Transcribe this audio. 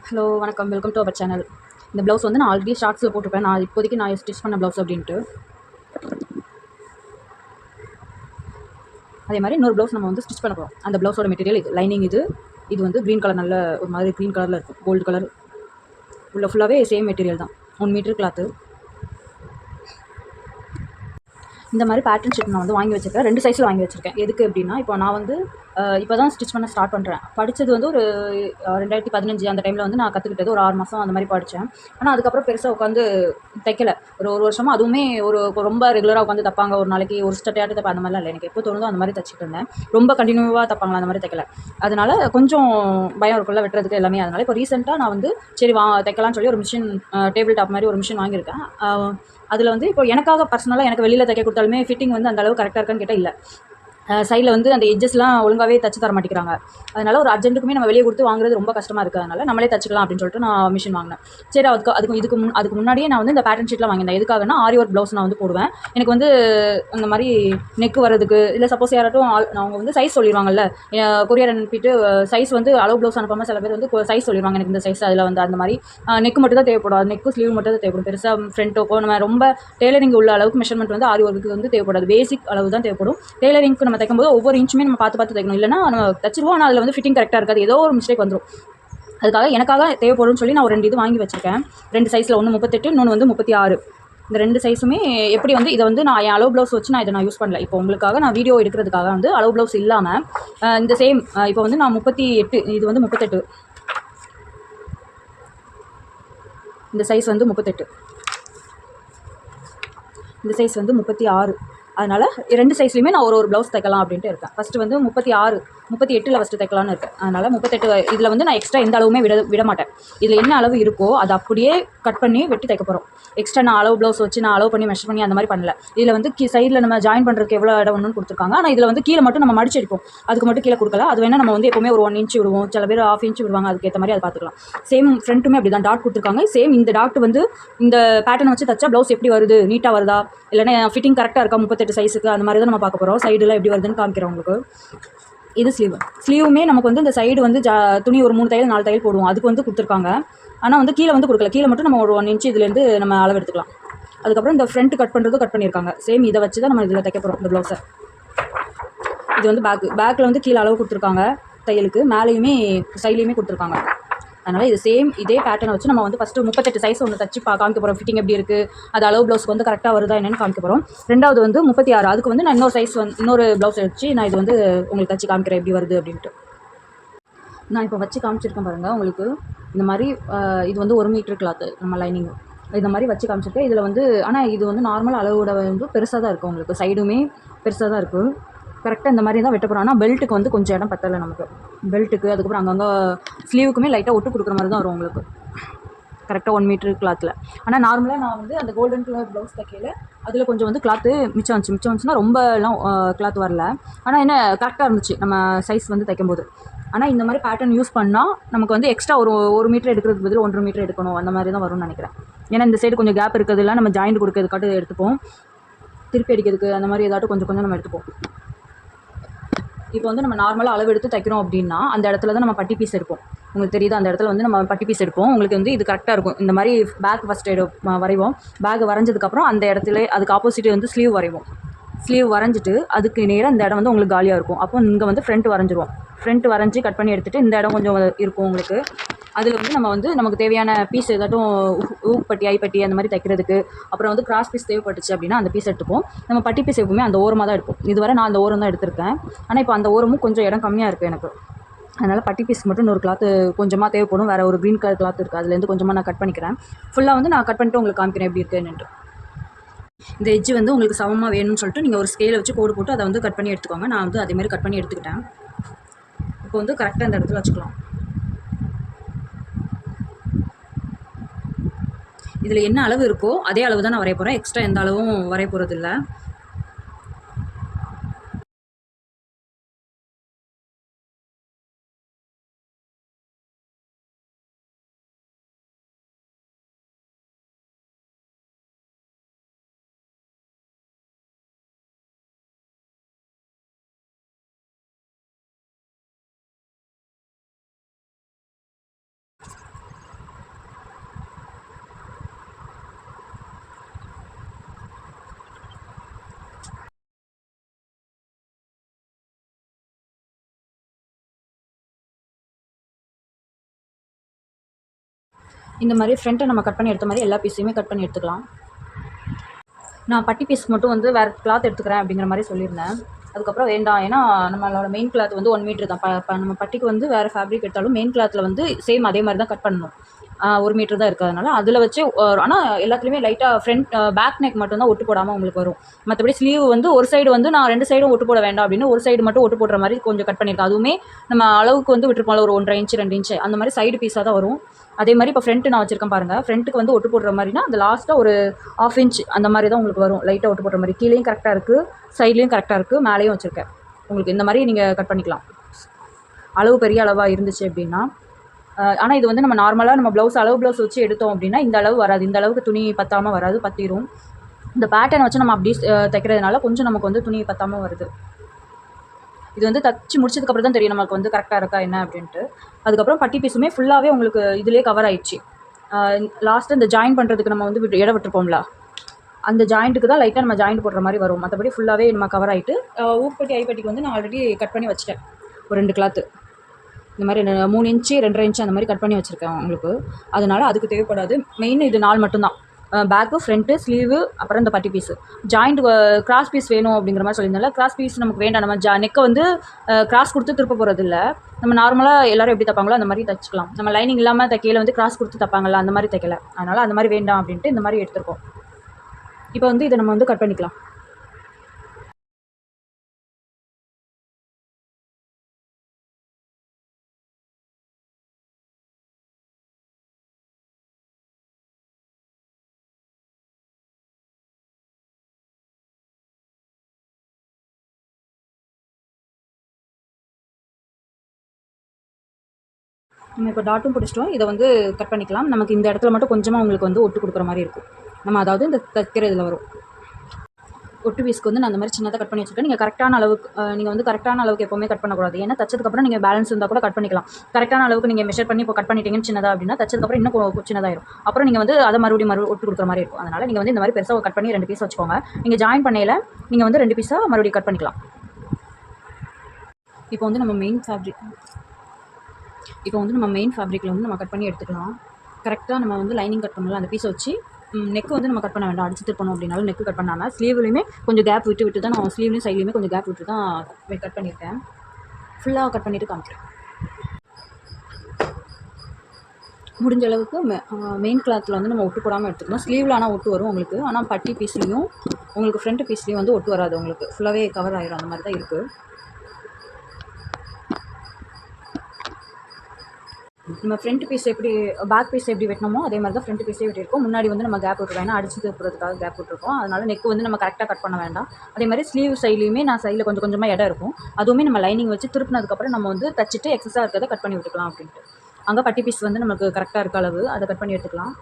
Hello வணக்கம், welcome to our channel. இந்த blouse வந்து நான் ஆல்ரெடி ஷார்ட்ஸில் போட்டிருப்பேன். இப்போதைக்கு நான் ஸ்டிச் பண்ண ப்ளவுஸ் அப்படின்ட்டு. அதே மாதிரி இன்னொரு ப்ளவுஸ் நம்ம வந்து ஸ்டிச் பண்ண போகிறோம். அந்த ப்ளவுஸோட மெட்டீரியல் இது, லைனிங் இது வந்து க்ரீன் கலர், நல்ல ஒரு மாதிரி க்ரீன் கலரில் இருக்கும், கோல்டு கலர். உள்ள ஃபுல்லாகவே சேம் மெட்டீரியல் தான், 1 மீட்டர் கிளாத்து. இந்த மாதிரி பேட்டர்ன் ஷீட் நான் வந்து வாங்கி வச்சிருக்கேன். 2 சைஸில் வாங்கி வச்சிருக்கேன். எதுக்கு அப்படின்னா, இப்போ நான் வந்து இப்போ தான் ஸ்டிச் பண்ண ஸ்டார்ட் பண்ணுறேன். படித்தது வந்து ஒரு 2015 அந்த டைமில் வந்து நான் கற்றுக்கிட்டது. ஒரு 6 மாதம் அந்த மாதிரி படித்தேன். ஆனால் அதுக்கப்புறம் பெருசாக உட்காந்து தைக்கல. ஒரு வருஷமாக அதுவுமே ரொம்ப ரெகுலராக உட்காந்து தைப்பாங்க. ஒரு நாளைக்கு ஒரு ஸ்டெட்டையாட்டு தைப்பேன், அந்த மாதிரிலாம் இல்லை. எனக்கு எப்போ தோணுதோ அந்த மாதிரி தைச்சிட்டு இருந்தேன். ரொம்ப கண்டினியூவாக தைப்பாங்களா, அந்த மாதிரி தைக்கல. அதனால கொஞ்சம் பயம் இருக்குள்ள வெட்டுறதுக்கு எல்லாமே. அதனால இப்போ ரீசெண்டாக நான் வந்து சரி தைக்கலாம்னு சொல்லி ஒரு மிஷின், டேபிள் டாப் மாதிரி ஒரு மிஷின் வாங்கியிருக்கேன். அதில் வந்து இப்போ எனக்காக பர்சனலாக எனக்கு வெளியில் தைக்க கொடுத்தாலுமே ஃபிட்டிங் வந்து அந்த அளவு கரெக்டாக இருக்கான்னு கேட்டால் இல்லை. சைடில் வந்து அந்த எட்ஜஸ்லாம் ஒழுங்காகவே தச்சு தர மாட்டேங்கிறாங்க. அதனால் ஒரு அர்ஜென்ட்டுக்குமே நம்ம வெளியே கொடுத்து வாங்குறது ரொம்ப கஷ்டமாக இருக்குது. அதனால் நம்மளே தச்சுக்கலாம் அப்படின்னு சொல்லிட்டு நான் மிஷின் வாங்கினேன். சரி, அதுக்கு முன்னாடியே நான் வந்து இந்த பேட்டர்ன் ஷீட்லாம் வாங்கினேன். எதுக்காகனா, ஆரி ஒர்க் ப்ளவுஸ் நான் வந்து போடுவேன். எனக்கு வந்து இந்த மாதிரி நெக் வரதுக்கு, இல்லை சப்போஸ் யாராட்டும் அவங்க வந்து சைஸ் சொல்லிடுவாங்கல்ல, கொரியர் அனுப்பிட்டு சைஸ் வந்து அளவு ப்ளவுஸ் அனுப்பாமல் சில பேர் வந்து சைஸ் சொல்லிடுவாங்க, எனக்கு இந்த சைஸ். அதில் வந்து அந்த மாதிரி நெக் மட்டும் தான் தேவைப்படும். நெக்கு ஸ்லீவ் மட்டும் தான் தேவைப்படும். பெருசாக ஃப்ரண்ட்டோக்கோ நம்ம ரொம்ப டெய்லரிங் உள்ள அளவுக்கு மெஷர்மெண்ட் வந்து ஆரி ஒர்க்கு வந்து தேவைப்படாது. பேசிக் அளவு தான் தேவைப்படும். டெய்லரிங்க்கு நம்ம தைக்கும்போது ஒவ்வொரு இன்ச்சுமே நம்ம பார்த்து பார்த்து தைக்கணும். இல்லைனா நம்ம தச்சிருவோம், ஆனால் அதில் வந்து ஃபிட்டிங் கரெக்டாக இருக்காது, ஏதோ ஒரு மிஸ்டேக் வந்துடும். அதுக்காக எனக்காக தேவைப்படும்னு சொல்லி நான் ஒரு 2 இது வாங்கி வச்சுருக்கேன். 2 சைஸில், ஒன்று 38, இன்னொன்று வந்து 36. இந்த 2 சைஸுமே எப்படி வந்து இதை வந்து நான் என் அளவு ப்ளவுஸ் வச்சு நான் இதை யூஸ் பண்ணல. இப்போ உங்களுக்காக நான் வீடியோ எடுக்கிறதுக்காக வந்து அளவு ப்ளவுஸ் இல்லாமல் இந்த சேம், இப்போ வந்து நான் 38, இது வந்து 38, இந்த சைஸ் வந்து 38, இந்த சைஸ் வந்து 36. அதனால் 2 சைஸ்லையுமே நான் ஒரு ப்ளவுஸ் தைக்கலாம் அப்படின்ட்டு இருக்கேன். ஃபஸ்ட்டு வந்து 36, 38 ஃபஸ்ட்டு தைக்கலான்னு இருக்கேன். அதனால் 38 இதில் வந்து நான் எக்ஸ்ட்ரா எந்த அளவுமே விட மாட்டேன். இதில் என்ன அளவு இருக்கோ அதை அப்படியே கட் பண்ணி வெட்டி தைக்க போகிறோம். எக்ஸ்ட்ரா நான் அளவு ப்ளவுஸ் வச்சு நான் அளவு பண்ணி மெஷர் பண்ணி அந்த மாதிரி பண்ணல. இதில் வந்து சைடில் நம்ம ஜாயின் பண்ணுறதுக்கு எவ்வளோ இடம் ஒன்று கொடுத்துருக்காங்க. ஆனால் இதில் வந்து கீழே மட்டும் நம்ம மடிச்சு அடிப்போம், அதுக்கு மட்டும் கீழே கொடுக்கல. அது வேணால் நம்ம வந்து எப்போவுமே ஒரு 1 இன்ச் விடுவோம், சில பேர் 1/2 இன்ச் விடுவாங்க, அதுக்கேற்ற மாதிரி அதை பார்த்துக்கலாம். சேம் ஃப்ரண்ட்டுமே அப்படி தான் டாட் கொடுத்துருக்காங்க. சேம் இந்த டாட் வந்து இந்த பேட்டர்ன் வச்சு தைச்சா ப்ளவுஸ் எப்படி வருது, நீட்டாக வருதா, இல்லைனா ஃபிட்டிங் கரெக்டாக இருக்கா 38 சைஸுக்கு, அந்த மாதிரி தான் நம்ம பார்க்க போகிறோம். சைடில் எப்படி வருதுன்னு காமிக்கிறோம் உங்களுக்கு. இது ஸ்லீவுமே நமக்கு வந்து இந்த சைடு வந்து துணி ஒரு 3 தையல் 4 தையல் போடுவோம், அதுக்கு வந்து கொடுத்துருக்காங்க. ஆனால் வந்து கீழே வந்து கொடுக்கல. கீழே மட்டும் நம்ம ஒரு 1 இன்ச் இதுலேருந்து நம்ம அளவு எடுத்துக்கலாம். அதுக்கப்புறம் இந்த ஃப்ரண்ட் கட் பண்ணுறதும் கட் பண்ணியிருக்காங்க. சேம் இதை வச்சு தான் நம்ம இதில் தைக்க போகிறோம் இந்த ப்ளவுஸை. இது வந்து பேக்கில் வந்து கீழே அளவு கொடுத்துருக்காங்க தையலுக்கு, மேலேயுமே சைட்லேயுமே கொடுத்துருக்காங்க. அதனால் இது சேம் இதே பேட்டர்னை வச்சு நம்ம வந்து ஃபஸ்ட்டு 38 சைஸ் ஒன்று தச்சு காமிக்க போகிறோம். ஃபிட்டிங் எப்படி இருக்குது, அது அளவு ப்ளவுஸ்க்கு வந்து கரெக்டாக வருதா என்னென்னு காமிக்க போகிறோம். ரெண்டாவது வந்து 36, அதுக்கு வந்து நான் இன்னொரு சைஸ் வந்து இன்னொரு ப்ளவுஸ் வச்சு நான் இது வந்து உங்களுக்கு தச்சு காமிக்கிறேன் எப்படி வருது அப்படின்ட்டு. நான் இப்போ வச்சு காமிச்சிருக்கேன் பாருங்கள் உங்களுக்கு. இந்த மாதிரி இது வந்து 1 மீட்டர் கிளாத்து, நம்ம லைனிங் இந்த மாதிரி வச்சு காமிச்சிருக்கேன். இதில் வந்து ஆனால் இது வந்து நார்மல் அளவோட வந்து பெருசாக தான் இருக்கும் உங்களுக்கு. சைடுமே பெருசாக தான் இருக்குது. கரெக்டாக இந்த மாதிரி தான் வெட்ட போகிறோம். ஆனால் பெல்ட்டுக்கு வந்து கொஞ்சம் இடம் பத்தலை நமக்கு. பெல்ட்டுக்கு அதுக்கப்புறம் அங்கங்கே ஸ்லீவுக்குமே லைட்டாக ஒட்டு கொடுக்குற மாதிரி தான் வரும் உங்களுக்கு, கரெக்டாக 1 மீட்டர் கிளாத்தில். ஆனால் நார்மலாக நான் வந்து அந்த கோல்டன் கலர் ப்ளவுஸ் தைக்கையில் அதில் கொஞ்சம் வந்து கிளாத்து மிச்சம் வந்துச்சுன்னா ரொம்பலாம் கிளாத் வரல. ஆனால் என்ன கரெக்டாக இருந்துச்சு நம்ம சைஸ் வந்து தைக்கும்போது. ஆனால் இந்த மாதிரி பேட்டர்ன் யூஸ் பண்ணால் நமக்கு வந்து எக்ஸ்ட்ரா ஒரு மீட்டர் எடுக்கிறதுக்கு பதில் 1.5 மீட்டர் எடுக்கணும், அந்த மாதிரி தான் வரும்னு நினைக்கிறேன். ஏன்னா இந்த சைடு கொஞ்சம் கேப் இருக்கிறதுலாம் நம்ம ஜாயிண்ட் கொடுக்கறதுக்காட்டு எடுத்துப்போம், திருப்பி அடிக்கிறதுக்கு அந்த மாதிரி ஏதாட்டும் கொஞ்சம் கொஞ்சம் நம்ம எடுத்துப்போம். இப்போ வந்து நம்ம நார்மலாக அளவு எடுத்து தைக்கிறோம் அப்படின்னா அந்த இடத்துல தான் நம்ம பட்டி பீஸ் எடுப்போம். உங்களுக்கு தெரியுது, அந்த இடத்துல வந்து நம்ம பட்டி பீஸ் எடுப்போம். உங்களுக்கு வந்து இது கரெக்டாக இருக்கும். இந்த மாதிரி பேக் ஃபஸ்ட்டு வரைவோம். பேக் வரைஞ்சதுக்கப்புறம் அந்த இடத்துல அதுக்கு ஆப்போசிட் வந்து ஸ்லீவ் வரைவோம். ஸ்லீவ் வரைஞ்சிட்டு அதுக்கு நேராக இந்த இடம் வந்து உங்களுக்கு காலியாக இருக்கும். அப்போ இங்கே வந்து ஃப்ரண்ட் வரைஞ்சிருவோம். ஃப்ரண்ட் வரைஞ்சி கட் பண்ணி எடுத்துகிட்டு இந்த இடம் கொஞ்சம் இருக்கும் உங்களுக்கு. அதில் வந்து நம்ம வந்து நமக்கு தேவையான பீஸ் ஏதாட்டும் ஊப்பட்டி, ஐப்பட்டி அந்த மாதிரி தைக்கிறதுக்கு, அப்புறம் வந்து கிராஸ் பீஸ் தேவைப்பட்டுச்சு அப்படின்னா அந்த பீஸ் எடுத்துப்போம். நம்ம பட்டி பீஸ் எப்பவுமே அந்த ஓரமாக தான் எடுப்போம். இதுவரை நான் அந்த ஓரம் தான் எடுத்திருக்கேன். ஆனால் இப்போ அந்த ஓரமும் கொஞ்சம் இடம் கம்மியாக இருக்குது எனக்கு. அதனால் பட்டி பீஸ் மட்டும் இன்னொரு கிளாத்து கொஞ்சமாக தேவைப்படும். வேறு ஒரு க்ரீன் கலர் கிளாத் இருக்குது, அதுலேருந்து கொஞ்சமாக நான் கட் பண்ணிக்கிறேன். ஃபுல்லாக வந்து நான் கட் பண்ணிட்டு உங்களுக்கு காமிக்கிறேன் எப்படி இருக்குன்னு. இந்த எட்ஜ் வந்து உங்களுக்கு சமமாக வேணும்னு சொல்லிட்டு நீங்கள் ஒரு ஸ்கேலை வச்சு கோடு போட்டு அதை வந்து கட் பண்ணி எடுத்துக்கோங்க. நான் வந்து அதேமாதிரி கட் பண்ணி எடுத்துக்கிட்டேன். இப்போ வந்து கரெக்டாக இந்த இடத்துல வச்சுக்கலாம். இதில் என்ன அளவு இருக்கோ அதே அளவு தான் நான் வரைய போகிறேன். எக்ஸ்ட்ரா எந்த அளவும் வரைய போகிறது இல்லை. இந்த மாதிரி ஃப்ரண்ட்டை நம்ம கட் பண்ணி எடுத்த மாதிரி எல்லா பீஸையுமே கட் பண்ணி எடுத்துக்கலாம். நான் பட்டி பீஸ் மட்டும் வந்து வேறு கிளாத் எடுத்துக்கிறேன் அப்படிங்கிற மாதிரி சொல்லியிருந்தேன். அதுக்கப்புறம் வேண்டாம், ஏன்னா நம்மளோட மெயின் கிளாத் வந்து 1 மீட்டர் தான். நம்ம பட்டிக்கு வந்து வேறு ஃபேப்ரிக் எடுத்தாலும் மெயின் கிளாத்தில் வந்து சேம் அதே மாதிரி தான் கட் பண்ணணும். 1 மீட்டர் தான் இருக்கிறதுனால அதில் வச்சு ஆனால் எல்லாத்துலேயுமே லைட்டாக பேக் நெக் மட்டும் தான் ஒட்டு போடாமல் உங்களுக்கு வரும். மற்றபடி ஸ்லீவ் வந்து ஒரு சைடு வந்து நான் 2 சைடும் ஒட்டு போட வேண்டாம் அப்படின்னு ஒரு சைடு மட்டும் ஒட்டு போடுற மாதிரி கொஞ்சம் கட் பண்ணியிருக்கேன். அதுவுமே நம்ம அளவுக்கு வந்து விட்டுருப்போம்ல, ஒரு 1.5 இன்ச்சு 2 இன்ச்சு அந்த மாதிரி சைடு பீஸாக தான் வரும். அதே மாதிரி இப்போ ஃப்ரண்ட்டு நான் வச்சுருக்கேன் பாருங்கள். ஃப்ரண்ட்டுக்கு வந்து ஒட்டு போடுற மாதிரினா அந்த லாஸ்ட்டாக ஒரு 1/2 இன்ச் அந்த மாதிரி தான் உங்களுக்கு வரும். லைட்டாக ஒட்டு போடுற மாதிரி கீழேயும் கரெக்டாக இருக்குது, சைட்லேயும் கரெக்டாக இருக்குது, மேலேயும் வச்சுருக்கேன். உங்களுக்கு இந்த மாதிரி நீங்கள் கட் பண்ணிக்கலாம் அளவு பெரிய அளவாக இருந்துச்சு அப்படின்னா. ஆனால் இது வந்து நம்ம நார்மலாக நம்ம அளவு ப்ளவுஸ் வச்சு எடுத்தோம் அப்படின்னா இந்த அளவு வராது. இந்த அளவுக்கு துணி பத்தாமல் வராது, பற்றிடும். இந்த பேட்டர்னை வச்சு நம்ம அப்படி தைக்கிறதுனால கொஞ்சம் நமக்கு வந்து துணி பத்தாமல் வருது. இது வந்து தச்சு முடிச்சதுக்கப்புறம் தான் தெரியும் நமக்கு வந்து கரெக்டாக இருக்கா என்ன அப்படின்ட்டு. அதுக்கப்புறம் பட்டி பீஸுமே ஃபுல்லாகவே உங்களுக்கு இதிலே கவர் ஆயிடுச்சு. லாஸ்ட்டு இந்த ஜாயின் பண்ணுறதுக்கு நம்ம வந்து இடம் விட்டுருப்போம்ல, அந்த ஜாயிண்ட்டுக்கு தான் லைட்டாக நம்ம ஜாயிண்ட் போடுற மாதிரி வரும். மற்றபடி ஃபுல்லாகவே நம்ம கவர் ஆகிட்டு ஊர்பட்டி ஐப்பட்டிக்கு வந்து நான் ஆல்ரெடி கட் பண்ணி வச்சுட்டேன். ஒரு 2 கிளாத்து இந்த மாதிரி 3 இன்ச்சு 2.5 இன்ச்சு அந்த மாதிரி கட் பண்ணி வச்சுருக்கேன் உங்களுக்கு. அதனால் அதுக்கு தேவைப்படாது. மெயின் இது 4 மட்டும்தான். பேக்கு, ஃப்ரண்ட்டு, ஸ்லீவு, அப்புறம் இந்த பட்டி பீஸு. ஜாயிண்ட் கிராஸ் பீஸ் வேணும் அப்படிங்கிற மாதிரி சொல்லியிருந்தால கிராஸ் பீஸ் நமக்கு வேண்டாம். நம்ம நெக்கை வந்து கிராஸ் கொடுத்து திருப்ப போகிறது இல்லை. நம்ம நார்மலாக எல்லோரும் எப்படி தைப்பாங்களோ அந்த மாதிரி தைச்சிக்கலாம். நம்ம லைனிங் இல்லாமல் தைக்கையில் வந்து கிராஸ் கொடுத்து தைப்பாங்கள்ல, அந்த மாதிரி தைக்கல. அதனால் அந்த மாதிரி வேண்டாம் அப்படின்ட்டு இந்த மாதிரி எடுத்துருக்கோம். இப்போ வந்து இதை நம்ம வந்து கட் பண்ணிக்கலாம். நம்ம இப்போ டாட்டும் பிடிச்சிட்டோம். இதை வந்து கட் பண்ணிக்கலாம். நமக்கு இந்த இடத்துல மட்டும் கொஞ்சமாக உங்களுக்கு வந்து ஒட்டு கொடுக்குற மாதிரி இருக்கும். நம்ம அதாவது இந்த தைக்கிற இதில் வரும். ஒட்டு பீஸ்க்கு வந்து நான் அந்த மாதிரி சின்னதாக கட் பண்ணி வச்சுருக்கேன். நீங்கள் கரெக்டான அளவுக்கு நீங்கள் வந்து கரெக்டான அளவுக்கு எப்போவுமே கட் பண்ணக்கூடாது. ஏன்னா தச்சதுக்கப்புறம் நீங்கள் பேலன்ஸ் இருந்தால் கூட கட் பண்ணிக்கலாம். கரெக்டான அளவுக்கு நீங்கள் மெஷர் பண்ணி இப்போ கட் பண்ணிட்டீங்கன்னு சின்னதாக அப்படின்னா தச்சதுக்கப்புறம் இன்னும் சின்னதாயிரும். அப்புறம் நீங்கள் வந்து அதை மறுபடியும் ஒட்டு கொடுக்குற மாதிரி இருக்கும். அதனால் நீங்கள் வந்து இந்த மாதிரி பெருசாக கட் பண்ணி 2 பீஸ் வச்சுக்கோங்க. நீங்கள் ஜாயின் பண்ணையில் நீங்கள் வந்து 2 பீஸாக மறுபடியும் கட் பண்ணிக்கலாம். இப்போ வந்து நம்ம மெயின் ஃபேப்ரிக்கில் வந்து நம்ம கட் பண்ணி எடுத்துக்கலாம். கரெக்டாக நம்ம வந்து லைனிங் கட் பண்ணலாம். அந்த பீஸை வச்சு நெக்கு வந்து நம்ம கட் பண்ண வேண்டாம். அடிச்சு திருப்பணும் அப்படின்னாலும் நெக்கு கட் பண்ணாமல் ஸ்லீவ்லையுமே கொஞ்சம் கேப் விட்டு தான் நான் ஸ்லீவ்லையும் சைட்லையுமே கொஞ்சம் கேப் விட்டு தான் கட் பண்ணியிருக்கேன். ஃபுல்லாக கட் பண்ணிவிட்டு காமிக்கிறேன். முடிஞ்ச அளவுக்கு மெயின் கிளாத்தில் வந்து நம்ம ஒட்டு போடாமல் எடுத்துக்கணும். ஸ்லீவில் ஆனால் ஒட்டு வரும் உங்களுக்கு. ஆனால் பட்டி பீஸ்லேயும் உங்களுக்கு ஃப்ரண்ட் பீஸ்லேயும் வந்து ஒட்டு வராது. உங்களுக்கு ஃபுல்லாகவே கவர் ஆகிடும். அந்த மாதிரி தான் இருக்குது. நம்ம ஃப்ரண்ட் பீஸ் எப்படி பேக் பீஸ் எப்படி வெட்டணுமோ அதே மாதிரி தான் ஃப்ரண்ட் பீஸே வெட்டியிருக்கோம். முன்னாடி வந்து நம்ம கேப் விட்டுருக்கோம். ஏன்னா அடிச்சு திருப்புறதுக்காக கேப் விட்டுருக்கோம். அதனால் நெக்கு வந்து நம்ம கரெக்டாக கட் பண்ண வேண்டாம். அதே மாதிரி ஸ்லீவ் சைட்லேயுமே நான் சைடில் கொஞ்சம் கொஞ்சமாக இடம் இருக்கும். அதுவுமே நம்ம லைனிங் வச்சு திருப்பினதுக்கப்புறம் நம்ம வந்து தச்சுட்டு எக்ஸஸாக இருக்கிறத கட் பண்ணி விட்டுக்கலாம் அப்படின்ட்டு. அங்கே பட்டி பீஸ் வந்து நமக்கு கரெக்டாக இருக்க அளவு அதை கட் பண்ணி எடுத்துக்கலாம்.